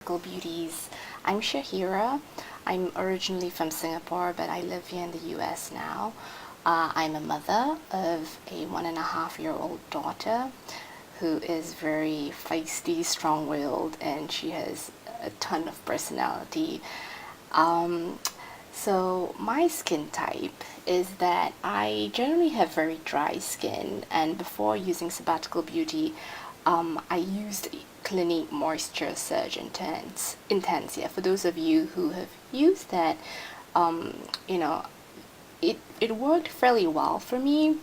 Sabbatical Beauties. I'm Shahirah. I'm originally from Singapore, but I live here in the US now. I'm a mother of a 1.5-year-old daughter who is very feisty, strong-willed, and she has a ton of personality. So my skin type is that I generally have very dry skin, and before using Sabbatical Beauty, I used Clinique Moisture Surge Intense. Yeah, for those of you who have used that, you know, it worked fairly well for me,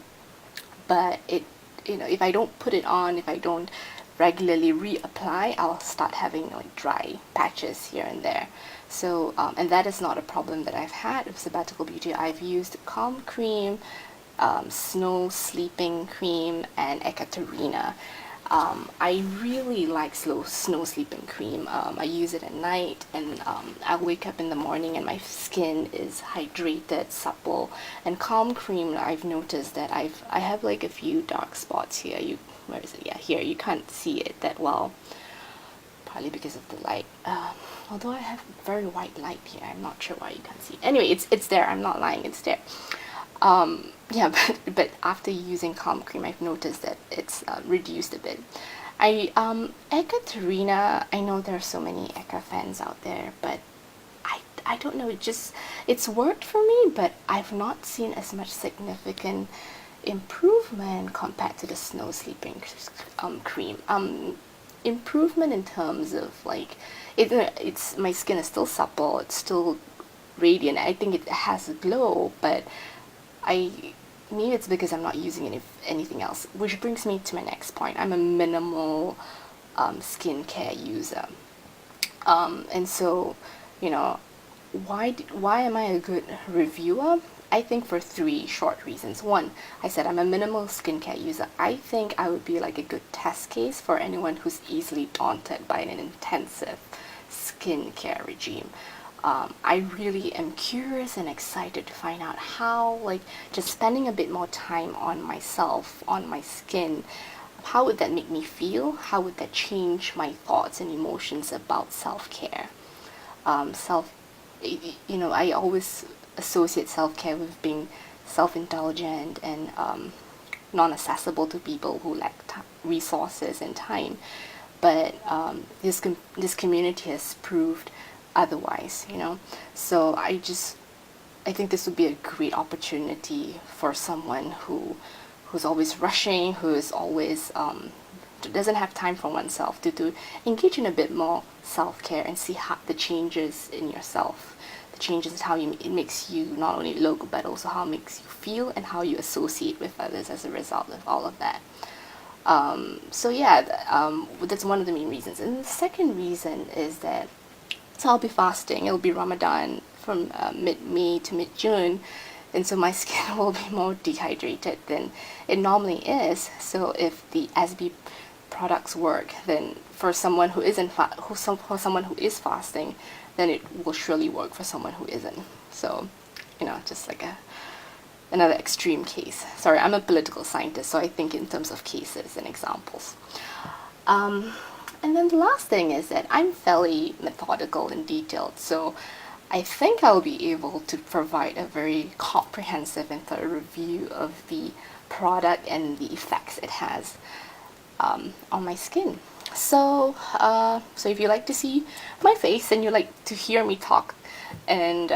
but if I don't put it on, if I don't regularly reapply, I'll start having like dry patches here and there. So and that is not a problem that I've had with Sabbatical Beauty. I've used Calm Cream, Snow Sleeping Cream, and Ekaterina. I really like Snow Sleeping Cream. I use it at night, and I wake up in the morning and my skin is hydrated, supple. And Calm Cream, I've noticed that I have like a few dark spots here. Where is it? Yeah, here. You can't see it that well, probably because of the light. Although I have very white light here, I'm not sure why you can't see it. Anyway, it's there. I'm not lying. It's there. Yeah, but after using Calm Cream, I've noticed that it's reduced a bit. Ekaterina, I know there are so many Eka fans out there, but I don't know, it's worked for me, but I've not seen as much significant improvement compared to the Snow Sleeping Cream. Improvement in terms of like, it's my skin is still supple, it's still radiant. I think it has a glow, but maybe it's because I'm not using anything else, which brings me to my next point. I'm a minimal skincare user, and so why am I a good reviewer? I think for 3 short reasons. One, I said I'm a minimal skincare user. I think I would be like a good test case for anyone who's easily daunted by an intensive skincare regime. I really am curious and excited to find out how, like, just spending a bit more time on myself, on my skin, how would that make me feel? How would that change my thoughts and emotions about self-care? I always associate self-care with being self-indulgent and non-accessible to people who lack resources and time. But this community has proved otherwise, so I think this would be a great opportunity for someone who's always rushing, who is always doesn't have time for oneself to engage in a bit more self-care and see how the changes in yourself, the changes in how it makes you not only look, but also how it makes you feel and how you associate with others as a result of all of that. So yeah, that's one of the main reasons. And the second reason is that I'll be fasting. It'll be Ramadan from mid-May to mid-June, and so my skin will be more dehydrated than it normally is. So if the SB products work, then for someone who isn't for someone who is fasting, then it will surely work for someone who isn't. So, just like another extreme case. Sorry, I'm a political scientist, so I think in terms of cases and examples. And then the last thing is that I'm fairly methodical and detailed, so I think I'll be able to provide a very comprehensive and thorough review of the product and the effects it has on my skin. So if you like to see my face and you like to hear me talk and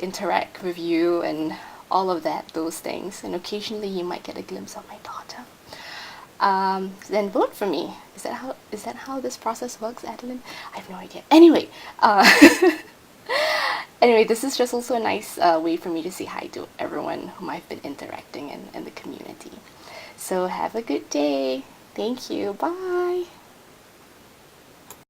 interact with you and all of those things, and occasionally you might get a glimpse of my daughter, then vote for me. Is that how this process works, Adeline? I have no idea. Anyway, anyway, this is just also a nice way for me to say hi to everyone whom I've been interacting in the community. So have a good day. Thank you. Bye.